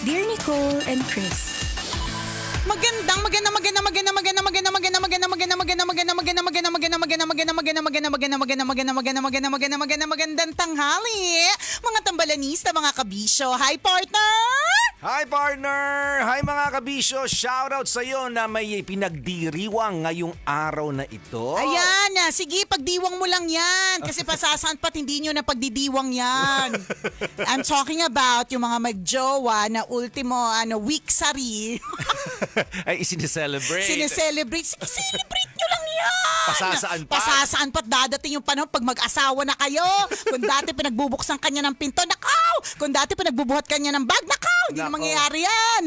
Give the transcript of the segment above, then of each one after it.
Dear Nicole and Chris. Magandang tanghali, mga tambalanista, mga kabisyo. Hi, partner! Hi, partner! Hi, mga kabisyo! Shoutout sa iyo na may pinagdiriwang ngayong araw na ito. Ayan, sige, pagdiwang mo lang yan. Kasi pasasaan pa't hindi nyo na pagdidiwang yan. I'm talking about yung mga magjowa na ultimo, week-sari. Ay, sineselebrate. Sineselebrate. Sige, celebrate nyo lang yan. Pasasaan pa. Pasasaan pa't dadating yung panahon pag mag-asawa na kayo. Kung dati pinagbubuksan kanya ng pinto, nakaw! Kung dati pinagbubuhat kanya ng bag, nakaw! Hindi na mangyayari yan.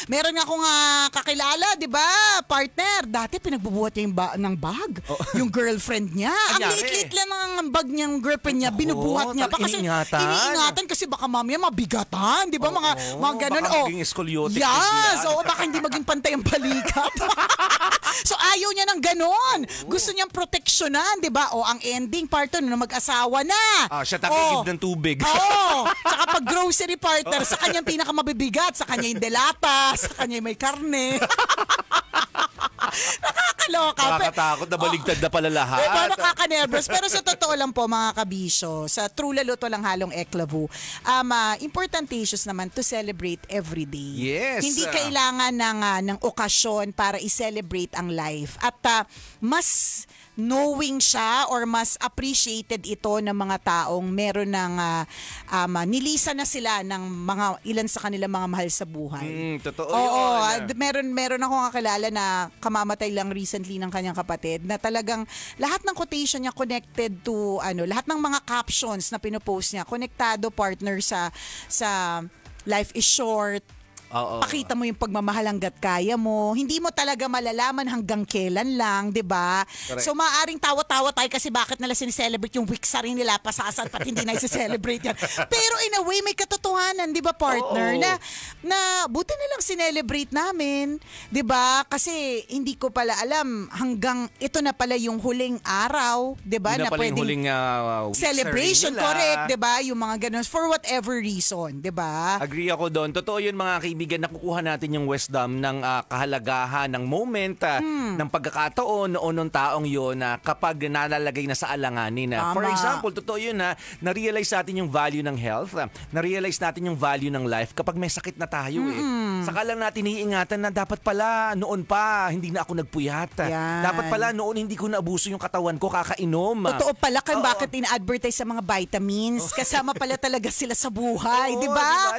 Meron nga akong kakilala, di ba, partner? Dati pinagbubuhat niya ng bag. Oh. Yung girlfriend niya. Ang liit-liit lang ang bag niyang girlfriend niya. Binubuhat niya pa kasi iniingatan kasi baka mamaya mabigatan. Di ba? Mga ganun. Baka maging scoliotic. Yes. Oo, baka hindi maging pantay ang balikat. So ayaw niya ng ganon. Gusto niyang proteksyonan, di ba? O ang ending partner na mag-asawa na. Siya takigib ng tubig. Oo. Saka pag grocery partner, sa kanyang pinakamabibigat, sa kanya yung delata, sa kanya yung may karne. Nakakaloka. Nakakatakot na baligtad na pala lahat. Diba, nakaka-nervous. Pero sa totoo lang po, mga kabisyo, sa true lalo to lang halong eklavu, importantatious naman to celebrate every day. Yes. Hindi kailangan ng okasyon para i-celebrate ang life. At mas knowing siya or mas appreciated ito ng mga taong meron ng nilisan na sila ng mga ilan sa kanilang mga mahal sa buhay. Totoo yun. Meron akong kakilala na kamamatay lang recently ng kanyang kapatid na talagang lahat ng quotation niya connected to lahat ng mga captions na pinopost niya konektado partner sa life is short. Pakita mo yung pagmamahal hanggat kaya mo. Hindi mo talaga malalaman hanggang kailan lang, di ba? So maaaring tawa-tawa tayo kasi bakit nila sineselebrate yung week-sari nila, pasasan pat hindi na i-celebrate yan. Pero in a way, may katotohanan, di ba partner? Na buti nilang sinelebrate namin, di ba? Kasi hindi ko pala alam hanggang ito na pala yung huling araw, di ba? Na pala yung huling celebration, correct, di ba? Yung mga ganun, for whatever reason, di ba? Agree ako doon. Totoo yun, mga kaibigan. Nakukuha natin yung wisdom ng kahalagahan ng moment, ng pagkakataon noon ng taong yun kapag nalalagay na sa alanganin. For example, totoo yun na-realize natin yung value ng health, na-realize natin yung value ng life kapag may sakit na tayo Saka lang natin iingatan na dapat pala noon pa hindi na ako nagpuyat. Yan. Dapat pala noon hindi ko naabuso yung katawan ko kakainom. Totoo pala kung bakit ina-advertise sa mga vitamins. Kasama pala talaga sila sa buhay, di ba?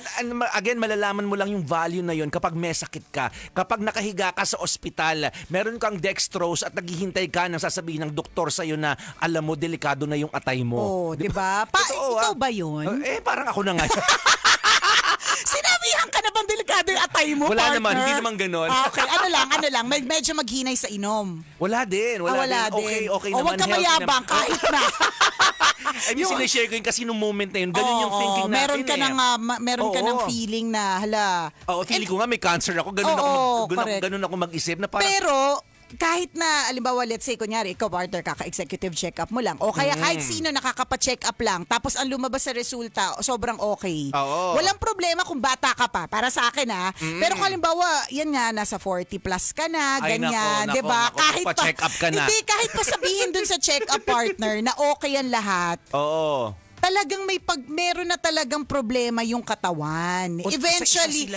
Again, malalaman mo lang yung value na yon kapag may sakit ka. Kapag nakahiga ka sa ospital, meron kang dextrose at naghihintay ka nang sasabihin ng doktor sa'yo na alam mo, delikado na yung atay mo. Di ba? Ikaw ba yun? Parang ako na nga. Sinabihan ka na bang delikado yung atay mo, Wala partner? naman, hindi naman ganon. Okay, ano lang, medyo maghinay sa inom. Wala din. Okay naman. Huwag ka mayabang, kahit na. I mean, sinishare ko yun kasi nung moment na yun, ganun yung thinking natin. Meron ka ng feeling na, feeling ko nga may cancer ako, ganun ako mag-isip na parang. Pero, kahit na, alimbawa, let's say, kunyari, ikaw, partner, kaka-executive check-up mo lang. O kaya kahit sino nakakapa-check up lang, tapos ang lumabas sa resulta, sobrang okay. Walang problema kung bata ka pa, para sa akin Pero kung alimbawa, yan nga, nasa 40 plus ka na, ganyan, di ba? Kahit pa, check up ka na. Hindi, kahit pa sabihin dun sa check-up partner na okay yan lahat. Talagang meron na talagang problema yung katawan. Eventually,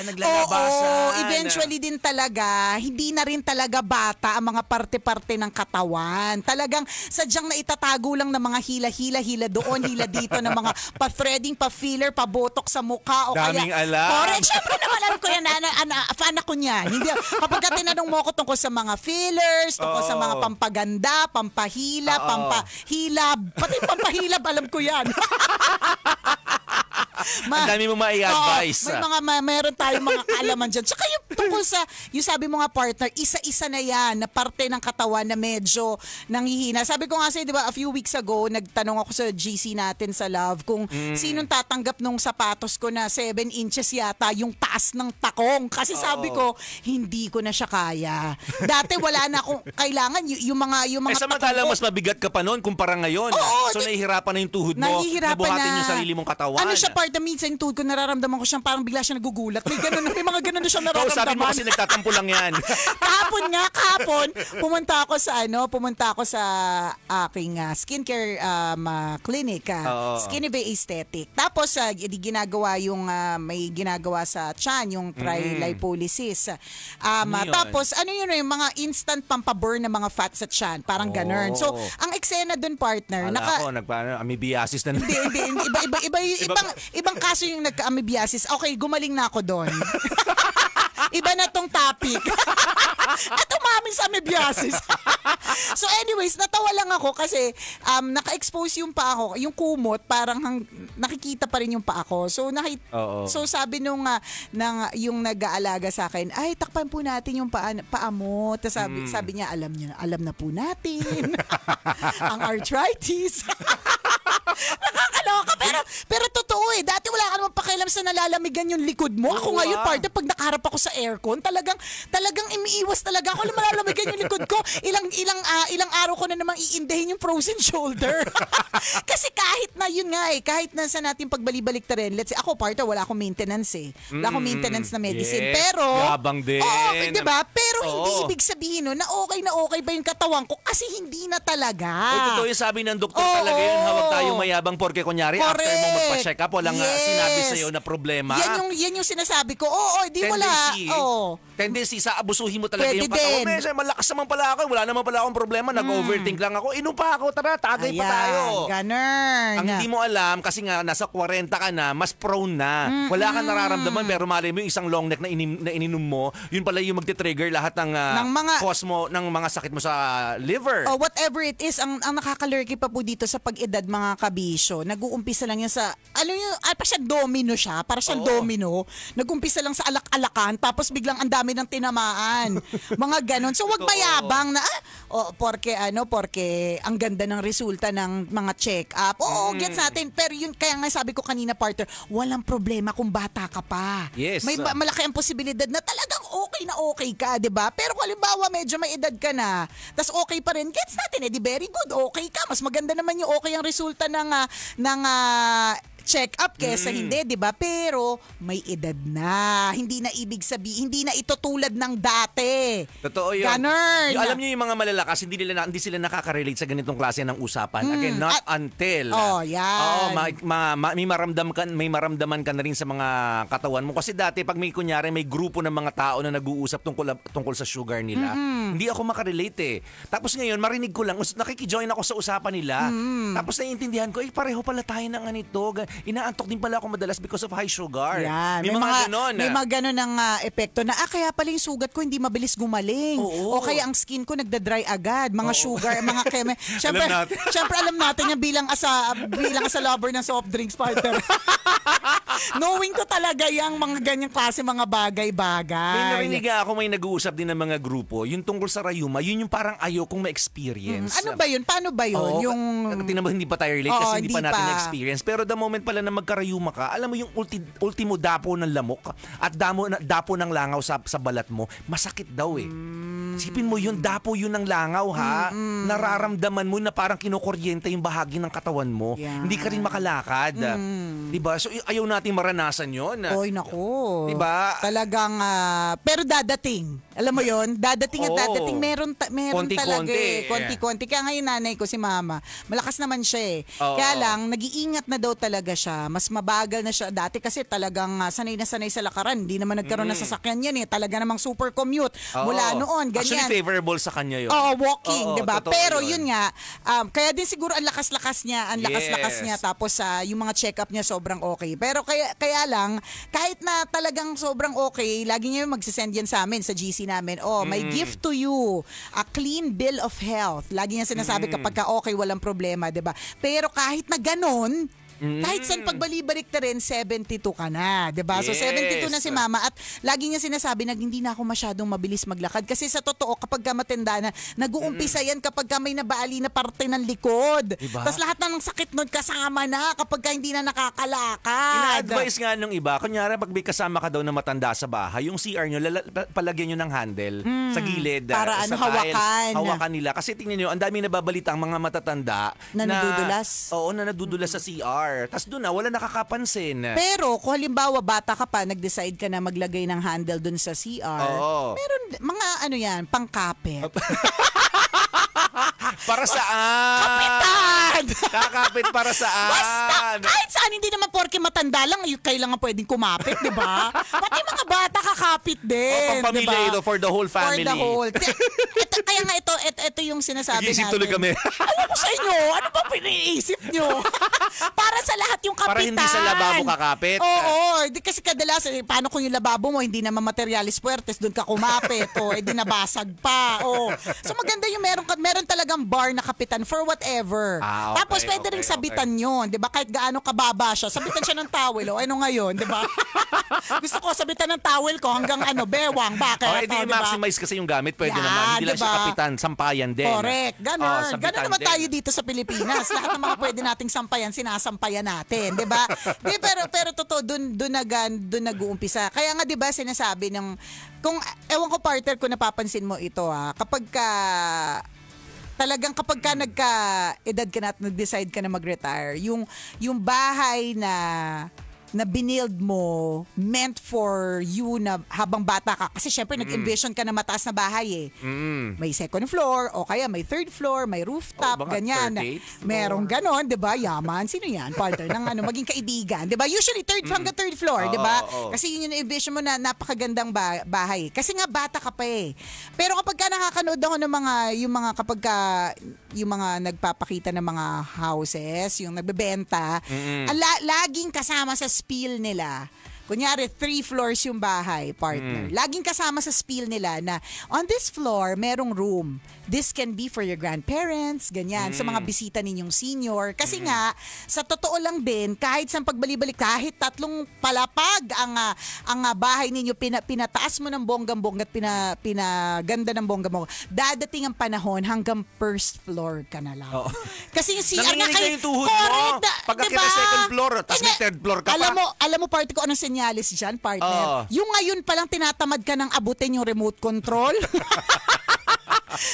eventually din talaga, hindi na rin talaga bata ang mga parte-parte ng katawan. Talagang sadyang na itatago lang ng mga hila doon, hila dito, ng mga pa-threading, pa-filler, pa-botox sa mukha. O daming kaya, alam. Correct, syempre naman alam ko yan, fan ako niyan. Hindi, kapag tinanong mo ko tungkol sa mga fillers, tungkol sa mga pampaganda, pampahila, pampahilab, pati pampahilab, alam ko yan. Ang dami mo mai-advise. Meron tayong mga kaalaman dyan. Tsaka yung tungkol sa, yung sabi mo nga partner, isa-isa na yan na parte ng katawan na medyo nanghihina. Sabi ko nga sa'yo, di ba, a few weeks ago, nagtanong ako sa GC natin sa Love kung sinong tatanggap nung sapatos ko na 7 inches yata yung taas ng takong. Kasi sabi ko, hindi ko na siya kaya. Dati wala na akong kailangan yung mga samantala mas mabigat ka pa noon kumpara ngayon. So nahihirapan na yung tuhod mo. Buhatin yung sarili mong katawan. Ano siya partner, minsan yung tuhod ko nararamdaman ko siyang parang bigla siya nagugulat. May mga ganun na siyang nararamdaman. Sabi mo kasi nagtatampo lang yan. kahapon, pumunta ako sa aking skincare clinic, Skinny Bay Aesthetic. Tapos ginagawa yung may ginagawa sa tiyan, yung tri-lipolysis. Tapos ano yun, yung mga instant pampaburn na mga fat sa tiyan, parang ganun. So, ang eksena dun partner, amoebiasis na. Hindi, ibang kaso yung nagka-amoebiasis. Okay, gumaling na ako doon. Iba na tong topic. At umamin sa amoebiasis. So anyways, natawa lang ako kasi naka-expose yung paa ko, yung kumot, parang nakikita pa rin yung paa ko. So so sabi nung yung nag-aalaga sa akin, ay takpan po natin yung paa mo. Tapos sabi niya, alam na po natin. Ang arthritis. Nakakaloka, pero totoo dati wala ka naman pakialam sa nalalamigan yung likod mo. Ako ngayon, partner, pag nakaharap ako sa aircon, talagang umiiwas talaga ako. Alam, malalamigan yung likod ko. Ilang araw ko na namang iindahin yung frozen shoulder. Kasi kahit na yun nga kahit na sa natin pagbalik ta rin, let's say, ako partner, wala akong maintenance Wala akong maintenance na medicine. Yes, pero, yabang din. okay, diba? Pero hindi ibig sabihin na okay ba yung katawan ko kasi hindi na talaga. Totoo yung sabi ng doktor talaga yun. Huwag tayong mayabang porke kunyari after mo magpa-check up, walang sinabi sa'yo na problema. Yan yung sinasabi ko. Di wala. Tendency sa abusuhin mo talaga yung katawan. Malakas naman pala ako. Wala naman pala akong problema. Nag-overthink lang ako. Inom pa ako. Tara, tagay pa tayo. Ganun. Ang hindi mo alam, kasi nga nasa 40 ka na, mas prone na. Wala kang nararamdaman, pero malay mo yung isang long neck na ininom mo, yun pala yung magte-trigger lahat ng cause mo, ng mga sakit mo sa liver. Whatever it is, ang nakakalurky pa po dito sa pag-edad mga kabisyo, nag-uumpisa lang yan sa, pa siya domino siya, para siyang domino. Nag-umpisa lang sa alak-alakan, tapos biglang ang dami ng tinamaan. Mga ganon. So wag mayabang na, porque ang ganda ng resulta ng mga check-up. Gets natin. Pero yun, kaya nga sabi ko kanina, partner, walang problema kung bata ka pa. Yes. May malaki ang posibilidad na talagang okay ka, di ba? Pero kung halimbawa medyo may edad ka na, tas okay pa rin, gets natin, di very good, okay ka. Mas maganda naman yung okay ang resulta ng check-up kesa hindi, di ba? Pero may edad na. Hindi na ibig sabihin, hindi na ito tulad ng dati. Totoo yun. Ganun. Alam niyo yung mga malalakas, hindi sila nakaka-relate sa ganitong klase ng usapan. Again, not until. Yan. May maramdaman ka na rin sa mga katawan mo. Kasi dati, pag may kunyari, may grupo ng mga tao na nag-uusap tungkol sa sugar nila, hindi ako makarelate Tapos ngayon, marinig ko lang, nakikijoin ako sa usapan nila. Tapos naiintindihan ko, pareho pala tayo ng ganito. Inaantok din pala ako madalas because of high sugar. Yan. May mga ganon. May mga ganon ang epekto na, kaya pala yung sugat ko hindi mabilis gumaling. O kaya ang skin ko nagda-dry agad. Mga sugar, mga Siyempre alam natin yan bilang asa lover ng soft drinks, partner. Knowing ko talaga yung mga ganyang klase mga bagay-bagay. May narinig ako, may nag-uusap din ng mga grupo. Yung tungkol sa rayuma, yun yung parang ayokong ma-experience. Ano ba yun? Paano ba yun? Tingnan mo, hindi pa tayo relate kasi hindi pa natin na-experience. Pero the moment pala na magkarayuma ka, alam mo yung ultimo dapo ng lamok at dapo ng langaw sa balat mo, masakit daw Sipin mo yun, dapo yun ng langaw nararamdaman mo na parang kinukuryente yung bahagi ng katawan mo. Hindi ka rin makalakad. Diba? So ayaw natin maranasan yun. Oy, naku. Diba? Talagang, pero dadating. Alam mo yun? Dadating at dadating. Meron talaga Konti-konti. Kaya ngayon nanay ko, si mama, malakas naman siya Kaya lang, nag-iingat na daw talaga siya. Mas mabagal na siya. Dati kasi talagang sanay na sanay sa lakaran. Hindi naman nagkaroon ng sasakyan yan Talaga namang super commute. Mula noon, ganyan. Actually, favorable sa kanya yun. Walking, diba? Pero yun nga, kaya din siguro ang lakas-lakas niya. Tapos yung mga check-up niya sobrang okay. Pero kaya lang, kahit na talagang sobrang okay, lagi niya magsisend yan sa amin, sa GC namin. May gift to you. A clean bill of health. Lagi niya sinasabi kapag okay, walang problema, diba? Pero kahit na ganon, Kahit saan pagbali-balik na rin, 72 ka na, 'di ba? So Yes. 72 na si mama at lagi niya sinasabi na hindi na ako masyadong mabilis maglakad kasi sa totoo kapag ka matanda na, nag-uumpisa yan kapag ka may nabaali na parte ng likod. Diba? Tapos lahat na ng sakit nun kasama na kapag ka hindi na nakakalakad. Ina-advise nga nung iba, kunyari pag may kasama ka daw na matanda sa bahay, yung CR nyo, palagyan nyo ng handle sa gilid. Para sa tiles, hawakan nila. Kasi tingnan nyo, ang dami nababalita ang mga matatanda Na nadudulas. Oo, na nadudulas sa CR. Tapos doon na, wala nakakapansin. Pero kung halimbawa bata ka pa, nag-decide ka na maglagay ng handle dun sa CR, Oo. meron mga ano yan, pangkapit. Para saan? Kapitan! Kakapit para saan? Basta, kahit saan, hindi naman porke matanda lang, kailangan pwedeng kumapit, di ba? Pati mga bata kakapit din, Pampamilya di ba? ito for the whole family. For the whole. Kaya nga ito yung sinasabi Nag-iisip natin. tuloy kami. Alam ko sa inyo, ano ba piniisip nyo? Para sa lahat yung kapitan. Para hindi sa lababo kakapit. Oo, di kasi kadalasan, paano kung yung lababo mo, hindi naman materialis puertes, doon ka kumapit, di nabasag pa. So maganda yung meron talagang bar na kapitan for whatever. Okay, Tapos pwede rin sabitan yun, di ba? Kahit gaano kababa siya, sabitan siya ng towel, ano ngayon, di ba? Gusto ko sabitan ng towel ko hanggang bewang, bakit? Okay, di Diba? maximize kasi yung gamit, pwede Yan, naman. Hindi lang siya diba? kapitan, sampayan din. Correct. Ganon. sabitan Ganon naman din. tayo dito sa Pilipinas. Lahat ng mga pwede nating sampayan, sinasampayan natin. Di ba? Pero totoo, dun nag-uumpisa. Kaya nga, di ba, sinasabi ng, ewan ko partner kung napapansin mo ito kapag ka nagka-edad ka na at nag-decide ka na mag-retire, yung bahay na binild mo meant for you na habang bata ka. Kasi syempre nag-envision ka na mataas na bahay May second floor o kaya may third floor, may rooftop, baka ganyan. 38th floor. Merong ganon, 'di ba? Yaman, sino 'yan? Partner ng maging kaibigan, 'di ba? Usually hanggang third floor, 'di ba? Kasi yun yung envision mo na napakagandang bahay. Kasi nga bata ka pa Pero kapag ka nakakanood ako ng yung mga nagpapakita ng mga houses, yung nagbebenta, laging kasama sa spiel nila. Kunyari, 3 floors yung bahay, partner. Laging kasama sa spiel nila na on this floor, merong room. This can be for your grandparents, ganyan, sa mga bisita ninyong senior. Kasi nga, sa totoo lang din, kahit sa pagbali-balik, kahit 3 palapag ang bahay ninyo, pinataas mo ng bonggang-bongga at pinaganda ng bonggang-bongga, dadating ang panahon hanggang first floor ka na lang. Kasi yung CR nga nanginginig na yung tuhod mo. Pagkakita diba? second floor, tapos may third floor ka pa. Alam mo, party ko, anong senyalis dyan, partner? Yung ngayon palang tinatamad ka ng abutin yung remote control.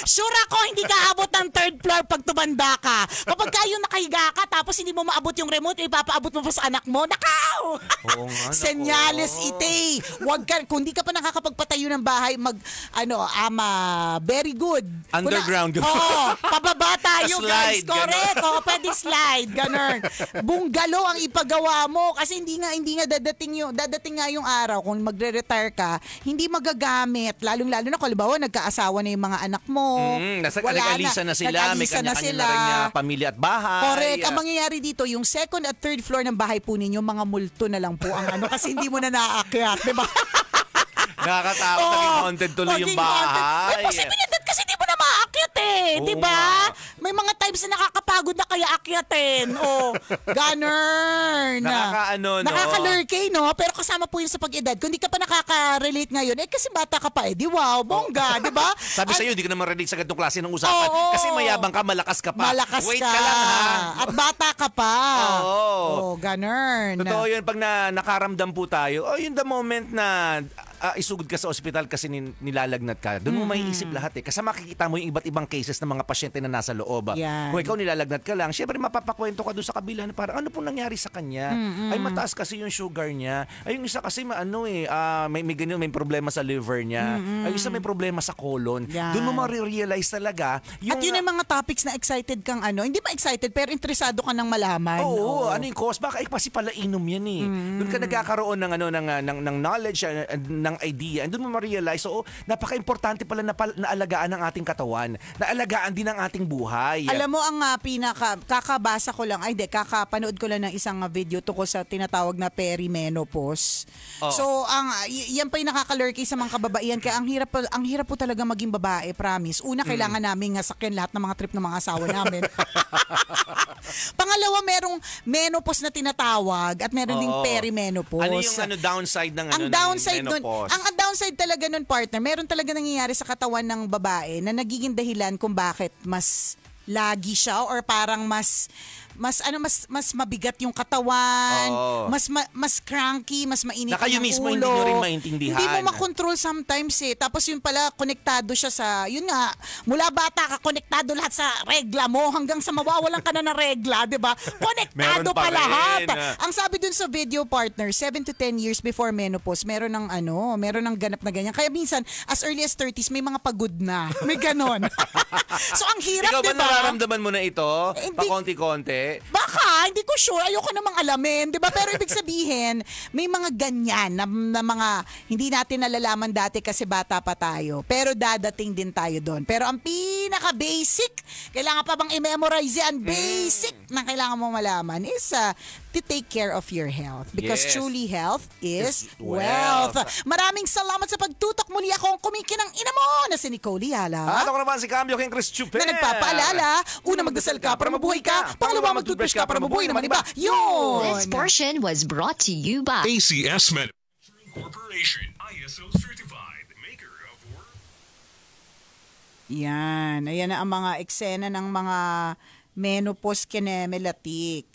Sure ako, hindi ka abot ng third floor pag tumanda ka. Kapag kayo nakahiga ka, tapos hindi mo maabot yung remote, ipapaabot mo pa sa anak mo, nakaw! Oo nga, Senyales ite. Wag ka, kung di ka pa nakakapagpatayo ng bahay, very good. Underground. Pababa tayo, guys. Slide, Correct. Pwede slide, ganun. Bungalow ang ipagawa mo kasi hindi nga dadating nga yung araw kung magre-retire ka, hindi magagamit. Lalong-lalo na kung halimbawa nagkaasawa na yung mga anak mo. Nag-alisa na sila, may kanya-kanya na rin niya pamilya at bahay. Correct. Ang mangyayari dito, yung second at third floor ng bahay po ninyo, mga multo na lang po ang kasi hindi mo na naaakyat, di ba? Nakakatakot, naging haunted tuloy yung bahay. May posibilidad kasi di mo na maaakyat di ba? May mga times na nakakapagod na kaya akyatin. Ganun. Nakakalurkay, no? Pero kasama po yun sa pag-edad. Kung di ka pa nakaka-relate ngayon, kasi bata ka pa di wow, bongga, di ba? Sabi sa'yo, di ka naman relate sa ganitong klase ng usapan. Kasi mayabang ka, malakas ka pa. Wait ka lang, ha? At bata ka pa. Ganun. Totoo yun, pag nakaramdam po tayo, yun the moment na isugod ka sa ospital kasi nilalagnat ka, doon mo maiisip lahat Kasi makikita mo yung iba't ibang cases ng mga pasyente na nasa loob. Yan. Kung ikaw nilalagnat ka lang, syempre mapapakwento ka doon sa kabila na parang ano pong nangyari sa kanya? Ay mataas kasi yung sugar niya. Ay yung isa kasi may ganyan, may problema sa liver niya. Ay isa may problema sa colon. Yan. Doon mo ma-realize talaga yung... At yun yung mga topics na excited kang hindi ba excited pero interesado ka nang malaman. Oo, ano yung cause? Baka kasi pala inom yan Doon ka nagkakaroon ng knowledge, ng ng idea. And doon mo ma-realize, napaka-importante pala na alagaan ang ating katawan. Na alagaan din ang ating buhay. Alam mo, ang kakabasa ko lang, kakapanood ko lang ng isang video tungkol sa tinatawag na perimenopause. So, yan pa yung nakakalurky sa mga kababaihan. Kaya ang hirap po talaga maging babae, promise. Una, kailangan namin sakyan lahat ng mga trip ng mga asawa namin. Pangalawa, merong menopause na tinatawag at meron ding perimenopause. Ano yung downside ng menopause? Ang downside talaga nun, partner, meron talaga nangyayari sa katawan ng babae na nagiging dahilan kung bakit mas lagi siya or parang mas mabigat yung katawan, mas cranky, mas mainit ang ulo. Na kayo mismo hindi nyo rin maintindihan. Hindi mo makontrol sometimes Tapos yun pala, konektado siya sa, yun nga, mula bata ka, konektado lahat sa regla mo hanggang sa mawawalan ka na ng regla, di ba? Konektado pa lahat. Ang sabi dun sa video, partner, 7 to 10 years before menopause, meron ng ganap na ganyan. Kaya minsan, as early as 30s, may mga pagod na. May ganon. So, ang hirap, di ba? Ikaw ba nararamdaman mo na ito? Pa-konti-konti? Baka, hindi ko sure. Ayoko namang alamin, 'di ba? Pero ibig sabihin, may mga ganyan na mga hindi natin nalalaman dati kasi bata pa tayo. Pero dadating din tayo doon. Pero ang pinaka-basic, kailangan pa bang i-memorize yan? Basic na kailangan mo malaman is to take care of your health. Because truly health is wealth. Maraming salamat sa pagtutok. Muli ako ang kumikinang ina mo na si Nicole Yala. At ako naman si Cambio King Chris Chuper. Na nagpapaalala, una magdasal ka para mabuhay ka, pangalawa mag-toothbrush ka para mabuhay naman iba. Yun! This portion was brought to you by ACS Manufacturing Corporation, ISO certified, maker of Yan. Ayan na ang mga eksena ng mga menopause kinemelatik.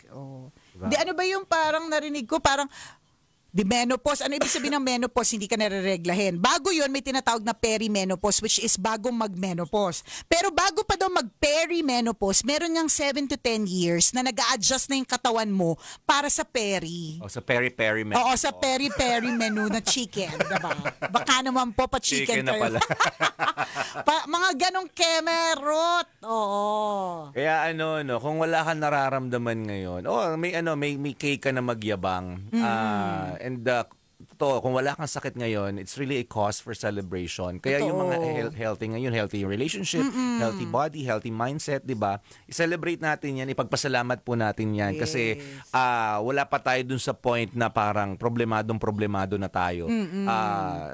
Di ano ba yung parang narinig ko, parang the menopause, ano ibig sabihin ng menopause? Hindi ka nare-reglahin. Bago yun, may tinatawag na perimenopause, which is bagong mag-menopause. Pero bago pa daw mag-perimenopause, meron niyang 7 to 10 years na nag-a-adjust na yung katawan mo para sa peri. Sa peri-peri menu. Oo, sa peri-peri menu na chicken. Diba? Baka naman po pa-chicken na kayo. pala. Mga ganong kemerot. Oo. Kaya kung wala kang nararamdaman ngayon, may cake ka na magyabang. Kung wala kang sakit ngayon, it's really a cause for celebration. Kaya yung mga healthy ngayon, healthy relationship, healthy body, healthy mindset, di ba? I-celebrate natin yan, ipagpasalamat po natin yan. Kasi wala pa tayo dun sa point na parang problemado na tayo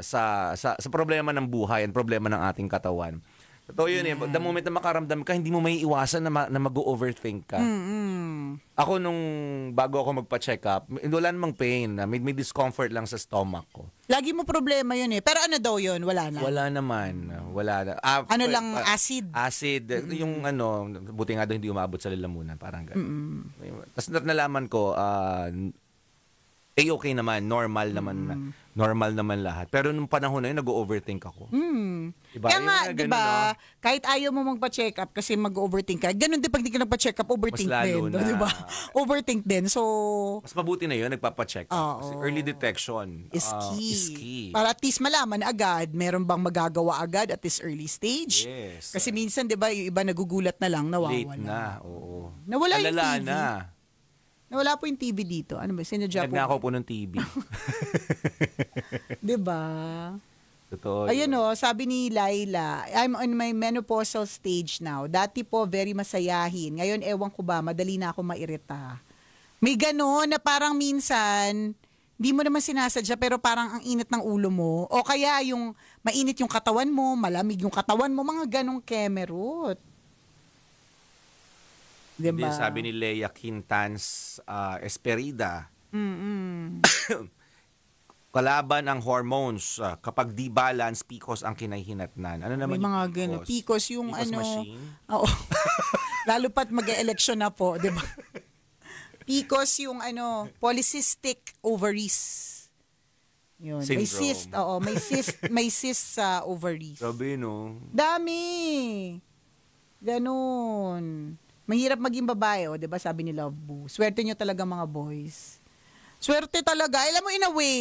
sa problema ng buhay and problema ng ating katawan. Totoo yun The moment na makaramdam ka, hindi mo may iwasan na mag-overthink ka. Ako bago ako magpa-check up, wala namang pain. May discomfort lang sa stomach ko. Lagi mo problema yun Pero ano daw yun? Wala na? Wala naman. Wala na. Acid? Acid. Yung buti nga daw hindi umabot sa lalamunan. Parang gano'n. Tapos nalaman ko, okay naman. Normal naman lahat. Pero nung panahon na yun, nag-overthink ako. Diba? Kaya nga, diba, kahit ayaw mo magpa-check up kasi mag-overthink ka, ganun din pag di ka nagpa-check up, overthink din. Diba? Overthink din. So, mas mabuti na yun, nagpapa-check up. Kasi early detection is key. Para at least malaman agad, meron bang magagawa agad at this early stage? Yes. Kasi minsan, diba, yung iba nagugulat na lang, nawawala. Late na, oo. Nawala yung Alala TV. na. Nawala po yung TV dito. Ano ba? Sinadya po. Nagnakaw po ng TV. Diba? Totoo. Ayun sabi ni Laila, I'm on my menopausal stage now. Dati po, very masayahin. Ngayon, ewan ko ba, madali na ako mairita. May gano'n na parang minsan, hindi mo naman sinasadya, pero parang ang init ng ulo mo. O kaya yung mainit yung katawan mo, malamig yung katawan mo, mga ganong kemerot. Diba? Hindi, sabi ni Leia Quintans Esperida, kalaban ang hormones kapag di-balance, PCOS ang kinahihinatnan. Ano naman may mga yung ganun. PCOS yung PCOS machine? Oo. Lalo pat mag-e-election na po, di ba? PCOS yung polycystic ovaries. Yun. Syndrome. May cyst sa ovaries. Sabi, no? Dami. Ganun. Mahirap maging babae, 'di ba? Sabi ni Love Boo. Swerte nyo talaga mga boys. Swerte talaga. Alam mo, in a way,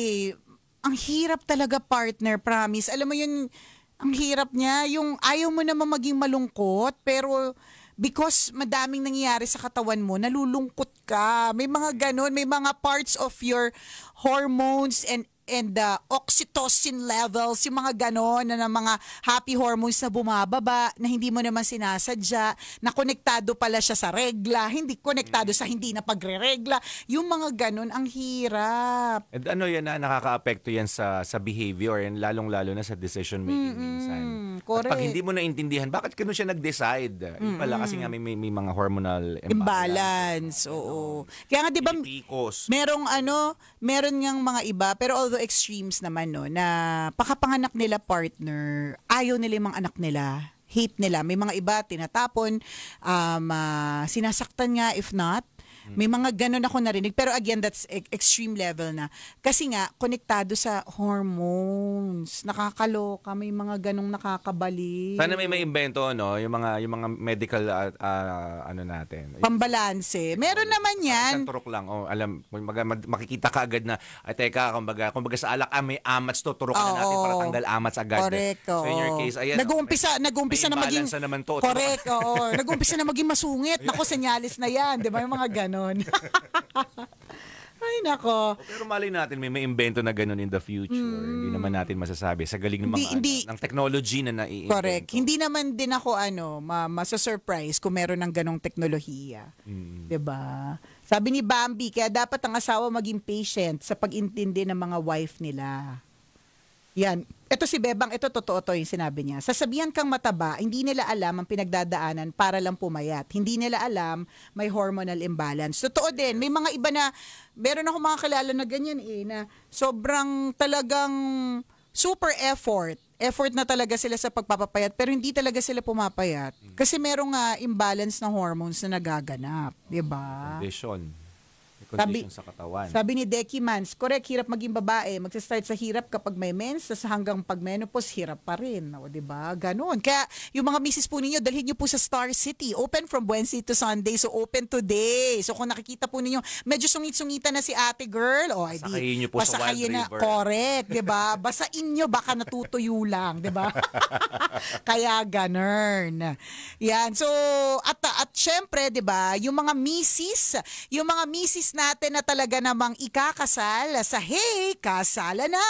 ang hirap talaga, partner, promise. Alam mo yun, ang hirap niya. Yung ayaw mo naman maging malungkot, pero because madaming nangyayari sa katawan mo, nalulungkot ka. May mga ganun, may mga parts of your hormones and and oxytocin levels, yung mga ganon na mga happy hormones na bumababa, na hindi mo naman sinasadya, na konektado pala siya sa regla, hindi konektado sa hindi na pagre-regla. Yung mga ganon, ang hirap. And ano yan na nakaka-apekto yan sa behavior and lalong-lalo na sa decision making minsan. Correct. At pag hindi mo naintindihan, bakit kano siya nag-decide? Yung pala kasi nga may mga hormonal Imbalance, oo. Kaya nga 'di ba meron ngang mga iba, pero although extremes naman no, na pakapanganak nila partner, ayaw nila yung mga anak nila, hate nila. May mga iba tinatapon, sinasaktan nga if not. May mga ganun ako narinig. Pero again, that's extreme level na. Kasi nga, konektado sa hormones. Nakakaloka. May mga ganung nakakabali. Sana may imbento, no? Yung mga medical, ano natin. Pambalanse. Meron naman yan. Isang turok lang. Oh, alam, makikita ka agad na, ay teka, kumbaga sa alak, may amats to. Turokan na natin para tanggal amats agad. Correct. So in your case, ayan. Nag-uumpisa na maging... naman to. Correct, oo. Nag-uumpisa na maging masungit. Naku, senyalis na yan. Di ba? Yung mga ganon. Ay, nako. Pero malay natin, may imbento na ganun in the future. Hindi naman natin masasabi. Sa galing ng ng technology na nai-invento. Correct. Hindi naman din ako masasurprise kung meron ng ganong teknolohiya. Diba? Sabi ni Bambi, kaya dapat ang asawa maging patient sa pag-intindi ng mga wife nila. Yan. Ito si Bebang, ito totoo to yung sinabi niya. Sasabihan kang mataba, hindi nila alam ang pinagdadaanan para lang pumayat. Hindi nila alam may hormonal imbalance. Totoo din, may mga iba na, meron ako mga kilala na ganyan na sobrang talagang super effort. Effort na talaga sila sa pagpapapayat, pero hindi talaga sila pumapayat. Kasi merong imbalance ng hormones na nagaganap. Diba? Condition sa katawan. Sabi ni Decky Mans, correct, hirap maging babae. Magsa-start sa hirap kapag may mens, hanggang pag menopause, hirap pa rin. O, diba? Ganon. Kaya yung mga misis po ninyo, dalhin nyo po sa Star City. Open from Wednesday to Sunday. So, open today. So, kung nakikita po ninyo, medyo sungit-sungita na si ate girl. O, pasakayin nyo po sa Wild River. Correct, diba? Basain nyo, baka natutuyo lang. Diba? Kaya ganon. Yan. So, at syempre, diba, yung mga misis natin na talaga namang ikakasal sa Hey, Kasala Na!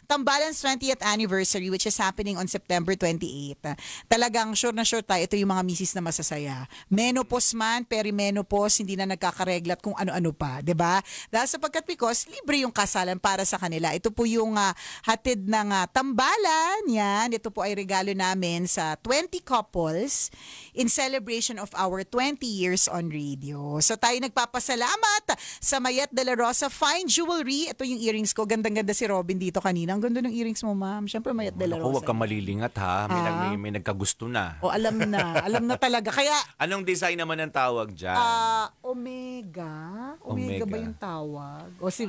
Tambalan's 20th anniversary which is happening on September 28. Talagang sure na sure tayo, ito yung mga misis na masasaya. Menopause man, perimenopause, hindi na nagkakareglat kung ano-ano pa, 'di ba? Dahil sapagkat because libre yung kasalan para sa kanila. Ito po yung hatid ng tambalan. Yan, ito po ay regalo namin sa 20 couples in celebration of our 20 years on radio. So tayo nagpapasalamat sa Mayet de la Rosa Fine Jewelry. Ito yung earrings ko. Gandang-ganda si Robin dito kanina. Ang ganda ng earrings mo, ma'am. Siyempre, Mayet de la Rosa. Huwag kang malilingat, ha? May nagkagusto na. O, alam na. Alam na talaga. Kaya... Anong design naman ang tawag dyan? Omega? Omega ba yung tawag? O si...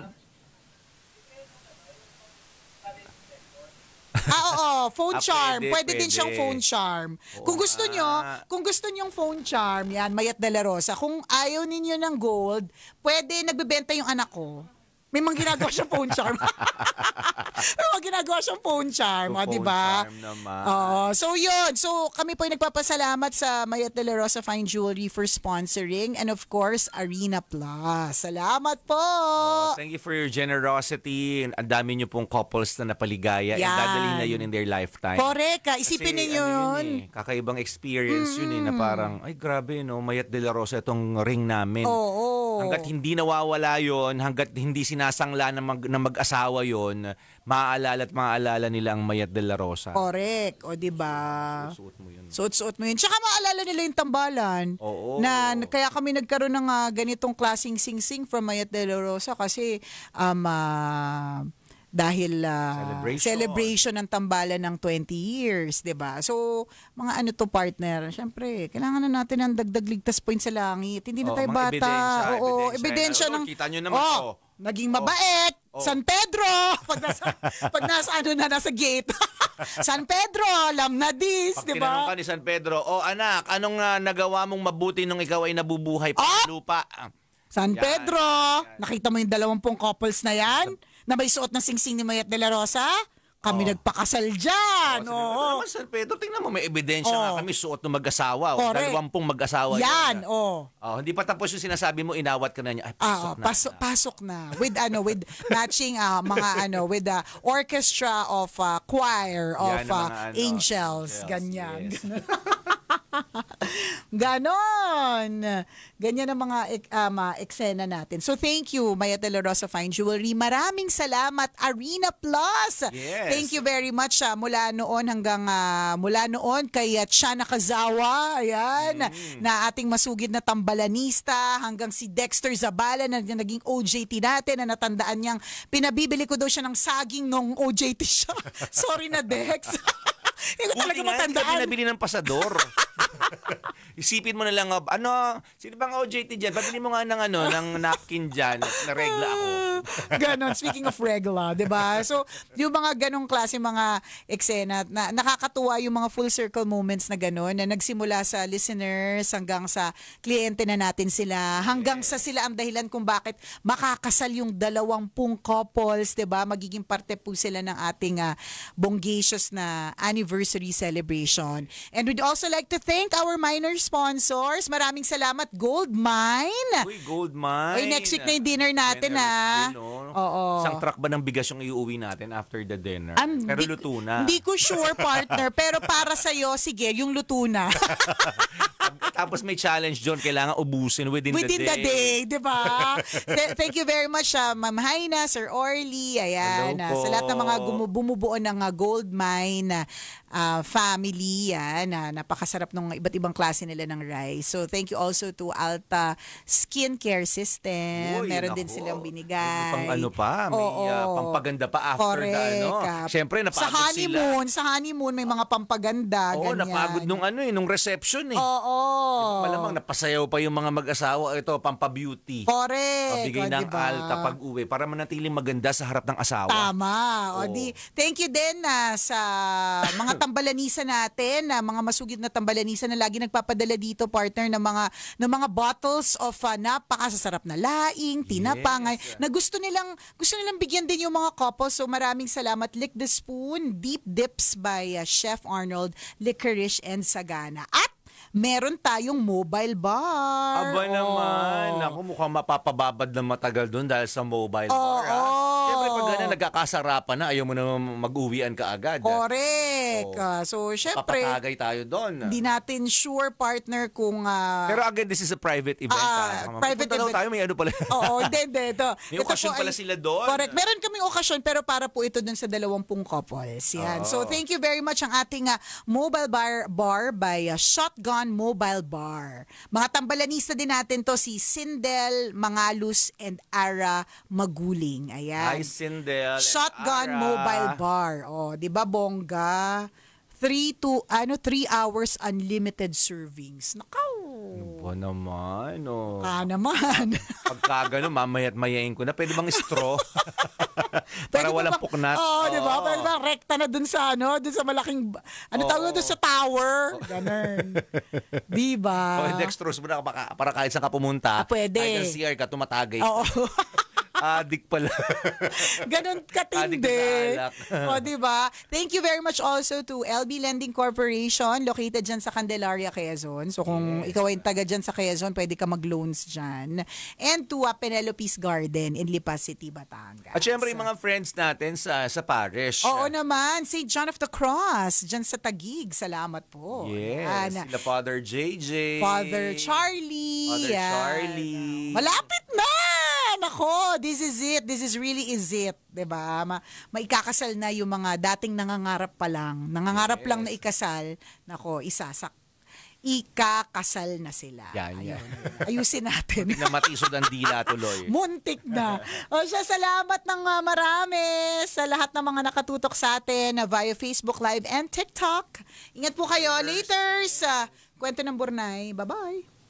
phone charm. Pwede din siyang phone charm. Kung gusto nyo phone charm, yan, Mayet de la Rosa. Kung ayaw ninyo ng gold, pwede nagbebenta yung anak ko. May mga ginagawa siyang phone charm. May mga ginagawa siyang phone charm, di ba? So yun. So kami po ay nagpapasalamat sa Mayet de la Rosa Fine Jewelry for sponsoring and of course Arena Plus. Salamat po! Thank you for your generosity. Ang dami niyo pong couples na napaligaya. And dadalhin na yun in their lifetime. Correct. Isipin ninyo yun. Kakaibang experience yun na parang, ay grabe Mayet de la Rosa itong ring namin. Hanggat hindi nawawala yun, hanggat hindi sinasangla na mag-asawa yun, maaalala nila ang Mayet de la Rosa. Correct. O, diba? Suot mo yun. Suot mo yun. Tsaka maalala nila yung tambalan. Na kaya kami nagkaroon ng ganitong klaseng sing-sing from Mayet de la Rosa kasi dahil celebration ng tambalan ng 20 years, 'di ba? So, mga to partner, syempre, kailangan na natin ng dagdag ligtas points sa langit. Hindi na tayo bata. Ebidensya ng kita nyo naman naging mabait. San Pedro. Pag nasa gate. San Pedro, alam na this, 'di ba? Pag tinanong ka ni San Pedro, anak, anong nagawa mong mabuti nung ikaw ay nabubuhay pa sa lupa? San Pedro, nakita mo yung 20 couples na yan? Na may suot ng singsing ni Mayet de la Rosa? kami nagpakasal dyan. Oo. Naman San Pedro, tingnan mo, may ebidensya nga kami suot ng mag-asawa. Correct. 20 mag-asawa. Yan, Hindi pa tapos yung sinasabi mo, inawat ka na niya. Ay, pasok na. Pasok na. With matching with the orchestra of choir of Yan ang mga, angels. Ganyan. Yes. Ganon. Ganyan ang mga eksena natin. So thank you, Maya de la Rosa Fine Jewelry. Maraming salamat, Arena Plus. Yes. Thank you very much mula noon kay Chana Kazawa, ayan, na ating masugid na tambalanista, hanggang si Dexter Zabala na naging OJT natin, na natandaan niyang pinabibili ko daw siya ng saging nung OJT siya. Sorry na, Dex. Hindi ko talaga matandaan. Nabili ng pasador. Isipin mo na lang, sino bang OJT dyan? Pabili mo nga ng napkin dyan, na regla ako. Ganon, speaking of regla, di ba? So, yung mga ganong klase mga eksena, na nakakatuwa yung mga full circle moments na ganon, na nagsimula sa listeners hanggang sa kliyente na natin sila, hanggang sa sila ang dahilan kung bakit makakasal yung 20 couples, di ba? Magiging parte po sila ng ating bongacious na anniversary celebration. And we'd also like to thank our minor sponsors. Maraming salamat, Gold Mine. Uy, Gold Mine. Uy, next week na yung dinner natin, Oo. Isang truck ba ng bigas yung iuwi natin after the dinner? Pero luto na. Hindi ko sure, partner. Pero para sa'yo, sige, yung luto na. Tapos may challenge, John. Kailangan ubusin within the day. Di ba? Thank you very much, Ma'am Haina, Sir Orly. Ayan. Hello po. Sa lahat ng mga bumubuo ng Gold Mine family. Yan. Napakasarap ng iba't ibang klase nila ng rice. So, thank you also to Alta Skincare System. Uy, Meron din nako. silang binigay. May pampaganda pa after Correct. Siyempre, napagod sila. Sa honeymoon, may mga pampaganda. Oo, ganyan. napagod nung reception eh. Oo. Malamang napasayaw pa yung mga mag-asawa. Ito, pampabeauty. Correct. Pabigay ng diba? alta pag-uwi para manatiling maganda sa harap ng asawa. Tama. Oo. Thank you din sa mga tambalanisa natin, mga masugid na tambalanisa na lagi nagpapadala dito, partner, ng mga bottles of napakasasarap na laing, tinapangay, na gusto nilang bigyan din yung mga couples. So maraming salamat. Lick the Spoon, Deep Dips by Chef Arnold, Licorice and Sagana. At meron tayong mobile bar. Aba naman. Ako mukhang mapapababad na matagal doon dahil sa mobile bar. Siyempre pag gano'n nagkakasarapan na, ayaw mo na mag-uwian ka agad. Correct. So, syempre, papatagay tayo doon. hindi natin sure, partner, kung... Pero again, this is a private event. Private Punta event. tayo, may ano pala. Oo, hindi. May okasyon pala sila doon. Correct. Meron kaming okasyon, pero para po ito dun sa 20 couples. Yan. So, thank you very much ang ating mobile bar by Shotgun Mobile Bar. Mga tambalanista din natin to, si Sindel Mangalus and Ara Maguling. Ayan. Hi, Sindel. Shotgun and Ara. Mobile Bar. Oh, 'di ba bongga? 3 hours unlimited servings. Nakaw. Ba naman, Naman. Pagka gano'n, mamaya't mayain ko na. Pwede bang straw? Para walang puknat. Di ba? Pwede bang rekta na dun sa malaking, tawag dun sa tower? Ganun. Di ba? Dextrose mo na para kahit saan ka pumunta. Pwede. Kahit sa CR ka, tumatagay. Oo. Adik pala. Ganon katindi. Di ba? Thank you very much also to LB Lending Corporation, located dyan sa Candelaria, Quezon. So kung ikaw ay taga dyan sa Quezon, pwede ka mag-loans dyan. And to Penelope's Garden in Lipa City, Batangas. At syempre yung mga friends natin sa parish. Oo naman, St. John of the Cross, dyan sa Taguig. Salamat po. Yes. Sila Father JJ. Father Charlie. Father Charlie. Malapit na! Nako, this is it. This is really is it. Diba? Maikakasal na yung mga dating nangangarap pa lang. Nangangarap lang na ikasal. Nako, ikakasal na sila. Yan. Ayusin natin. Na matisod ang dila tuloy. Muntik na. Salamat ng marami sa lahat ng mga nakatutok sa atin via Facebook Live and TikTok. Ingat po kayo. Later sa Kwento ng Burnay. Bye-bye.